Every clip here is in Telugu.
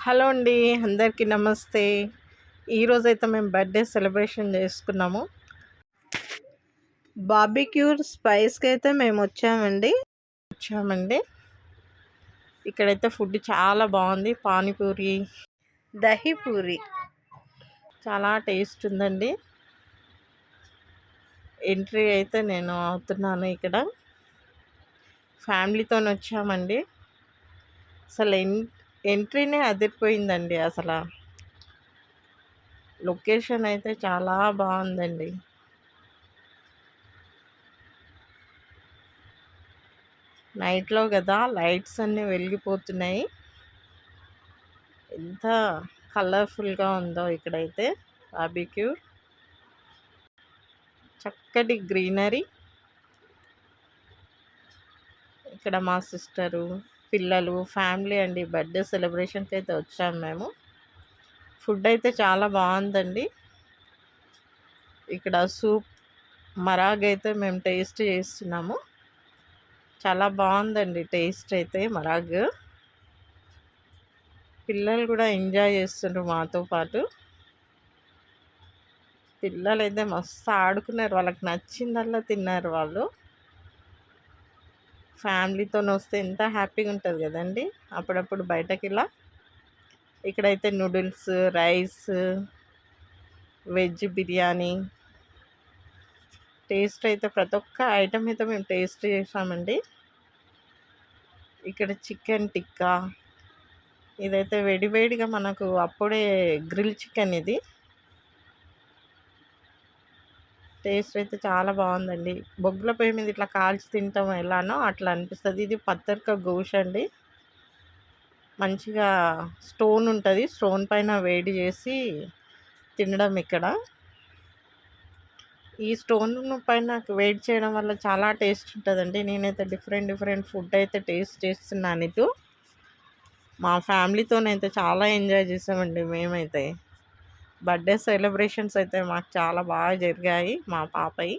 హలో అండి. అందరికీ నమస్తే. ఈరోజైతే మేము బర్త్‌డే సెలబ్రేషన్ చేసుకున్నాము. బార్బిక్యూర్ స్పైస్‌కైతే వచ్చామండి. ఇక్కడైతే ఫుడ్ చాలా బాగుంది. పానీపూరి, దహీ పూరి చాలా టేస్ట్ ఉందండి. ఎంట్రీ అయితే నేను అవుతున్నాను ఇక్కడ. ఫ్యామిలీతోని వచ్చామండి. అసలు ఎంట్రీనే అదిరిపోయిందండి అసల. లొకేషన్ అయితే చాలా బాగుందండి. నైట్లో కదా లైట్స్ అన్నీ వెలిగిపోతున్నాయి. ఎంత కలర్ఫుల్గా ఉందో ఇక్కడైతే బార్బిక్యూ. చక్కటి గ్రీనరీ. ఇక్కడ మా సిస్టరు, పిల్లలు, ఫ్యామిలీ అండి. బర్త్డే సెలబ్రేషన్కి అయితే వచ్చాము మేము. ఫుడ్ అయితే చాలా బాగుందండి. ఇక్కడ సూప్ మరాగ్ అయితే మేము టేస్ట్ చేస్తున్నాము. చాలా బాగుందండి టేస్ట్ అయితే మరాగ్. పిల్లలు కూడా ఎంజాయ్ చేస్తుండ్రు మాతో పాటు. పిల్లలైతే మస్తు ఆడుకున్నారు. వాళ్ళకి నచ్చిందల్లా తిన్నారు వాళ్ళు. ఫ్యామిలీతో వస్తే ఎంత హ్యాపీగా ఉంటుంది కదండి అప్పుడప్పుడు బయటకి ఇలా. ఇక్కడైతే noodles, rice, veg biryani taste అయితే ప్రతి ఒక్క ఐటెం అయితే మేము టేస్ట్ చేసామండి. ఇక్కడ చికెన్ టిక్కా ఇదైతే వేడివేడిగా మనకు అప్పుడే గ్రిల్ చికెన్ ఇది. టేస్ట్ అయితే చాలా బాగుందండి. బొగ్గుల పొయ్యి మీద ఇట్లా కాల్చి తింటాం ఎలానో అట్లా అనిపిస్తుంది. ఇది పత్తర్క గోష్ అండి. మంచిగా స్టోన్ ఉంటుంది. స్టోన్ పైన వేడి చేసి తినడం ఇక్కడ. ఈ స్టోన్ పైన వేడి చేయడం వల్ల చాలా టేస్ట్ ఉంటుందండి. నేనైతే డిఫరెంట్ ఫుడ్ అయితే టేస్ట్ చేస్తున్నాను ఇటు. మా ఫ్యామిలీతోనైతే చాలా ఎంజాయ్ చేసామండి మేమైతే. బర్త్డే సెలబ్రేషన్స్ అయితే మాకు చాలా బాగా జరిగాయి మా పాపయి.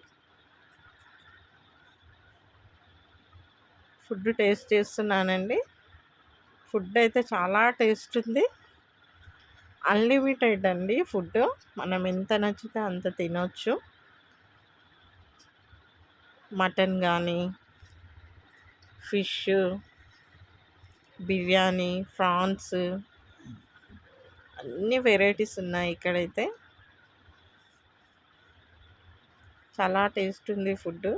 ఫుడ్ టేస్ట్ చేస్తున్నానండి. ఫుడ్ అయితే చాలా టేస్ట్ ఉంది. అన్లిమిటెడ్ అండి ఫుడ్. మనం ఎంత నచ్చితే అంత తినొచ్చు. మటన్ కానీ, ఫిష్, బిర్యానీ, ప్రాన్స్ అన్ని వెరైటీస్ ఉన్నాయి ఇక్కడైతే. చాలా టేస్ట్ ఉంది ఫుడ్.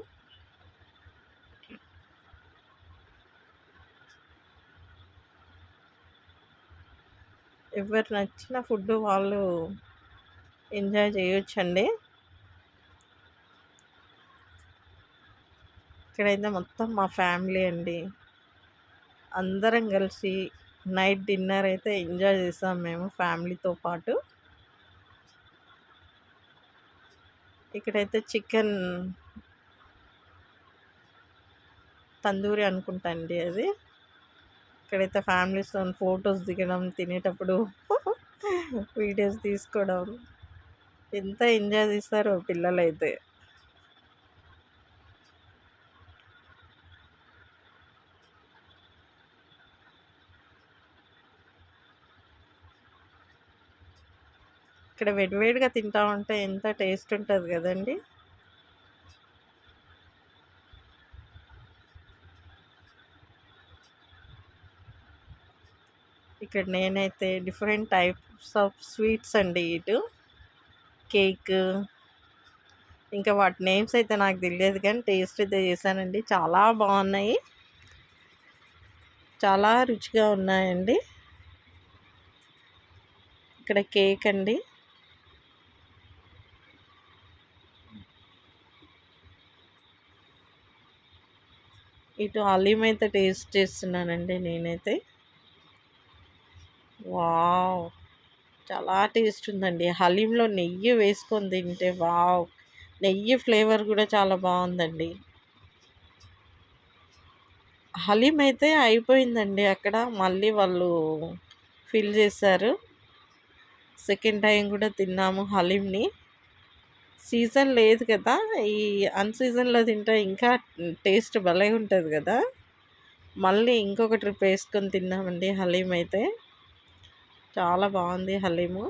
ఎవరు నచ్చిన ఫుడ్ వాళ్ళు ఎంజాయ్ చేయొచ్చండి. ఇక్కడైతే మొత్తం మా ఫ్యామిలీ అండి. అందరం కలిసి నైట్ డిన్నర్ అయితే ఎంజాయ్ చేసాం మేము ఫ్యామిలీతో పాటు. ఇక్కడైతే చికెన్ తందూరి అనుకుంటా అండి అది. ఇక్కడైతే ఫ్యామిలీస్తో ఫొటోస్ దిగడం, తినేటప్పుడు వీడియోస్ తీసుకోవడం ఎంత ఎంజాయ్ చేస్తారో పిల్లలైతే. ఇక్కడ వేడివేడిగా తింటా ఉంటే ఎంత టేస్ట్ ఉంటుంది కదండి. ఇక్కడ నేనైతే డిఫరెంట్ టైప్స్ ఆఫ్ స్వీట్స్ అండి ఇటు. కేక్, ఇంకా వాటి నేమ్స్ అయితే నాకు తెలియదు కానీ టేస్ట్ అయితే చేశానండి. చాలా బాగున్నాయి. చాలా రుచిగా ఉన్నాయండి. ఇక్కడ కేక్ అండి. ఇటు హలీం అయితే టేస్ట్ చేస్తున్నానండి నేనైతే. వావ్, చాలా టేస్ట్ ఉందండి. హలీంలో నెయ్యి వేసుకొని తింటే వావ్, నెయ్యి ఫ్లేవర్ కూడా చాలా బాగుందండి. హలీం అయితే అయిపోయిందండి అక్కడ. మళ్ళీ వాళ్ళు ఫిల్ చేశారు. సెకండ్ టైం కూడా తిన్నాము హలీంని. సీజన్ లేదు కదా, ఈ అన్సీజన్లో తింటే ఇంకా టేస్ట్ భలే ఉంటుంది కదా. మళ్ళీ ఇంకొక ట్రిప్ వేసుకొని తిన్నామండి హలీం అయితే. చాలా బాగుంది హలీము.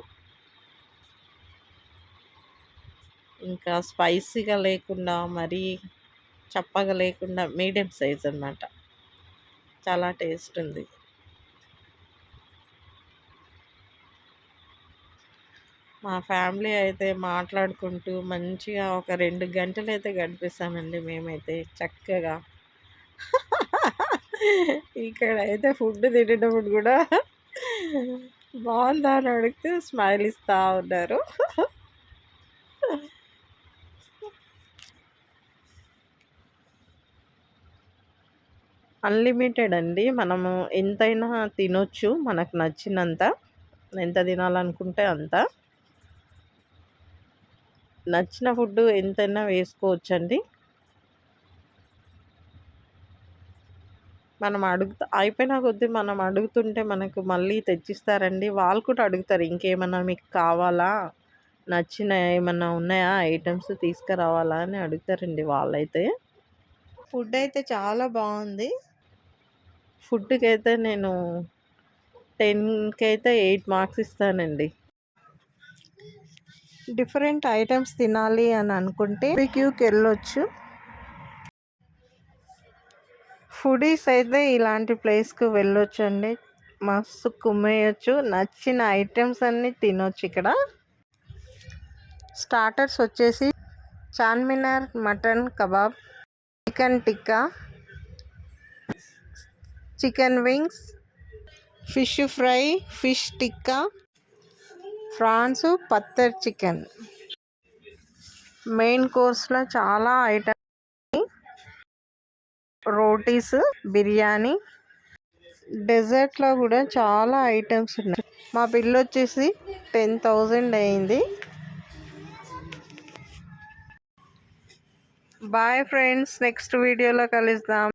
ఇంకా స్పైసీగా లేకుండా మరీ చప్పగా లేకుండా మీడియం సైజ్ అన్నమాట. చాలా టేస్ట్ ఉంది. మా ఫ్యామిలీ అయితే మాట్లాడుకుంటూ మంచిగా ఒక 2 గంటలైతే గడిపేసామండి మేమైతే చక్కగా. ఇక్కడైతే ఫుడ్ తినేటప్పుడు కూడా బాగుందా అని అడిగితే స్మైల్ ఇస్తా ఉన్నారు. అన్లిమిటెడ్ అండి. మనము ఎంతైనా తినొచ్చు మనకు నచ్చినంత. ఎంత తినాలనుకుంటే అంత. నచ్చిన ఫుడ్డు ఎంతైనా వేసుకోవచ్చండి. మనం అయిపోయిన కొద్దీ మనం అడుగుతుంటే మనకు మళ్ళీ తెచ్చిస్తారండి. వాళ్ళు కూడా అడుగుతారు, ఇంకేమన్నా మీకు కావాలా? నచ్చిన ఏమన్నా ఉన్నాయా ఐటెమ్స్ తీసుకురావాలా అని అడుగుతారండి వాళ్ళైతే. ఫుడ్ అయితే చాలా బాగుంది. ఫుడ్‌కైతే నేను 10కి అయితే 8 మార్క్స్ ఇస్తానండి. డిఫరెంట్ ఐటమ్స్ తినాలి అని అనుకుంటే బార్బిక్యూకి వెళ్ళొచ్చు. ఫుడీస్ అయితే ఇలాంటి ప్లేస్‌కి వెళ్ళొచ్చండి. మస్తు కుమ్మేయొచ్చు. నచ్చిన ఐటమ్స్ అన్నీ తినొచ్చు ఇక్కడ. స్టార్టర్స్ వచ్చేసి Charminar mutton kebab, chicken tikka, chicken wings, fish fry, fish tikka, prawns patthar chicken. Main కోర్స్లో చాలా ఐటమ్స్, రోటీస్, బిర్యానీ, డెజర్ట్లో కూడా చాలా ఐటమ్స్ ఉన్నాయి. మా బిల్ వచ్చేసి 10,000 అయింది. బాయ్ ఫ్రెండ్స్, నెక్స్ట్ వీడియోలో కలుద్దాం.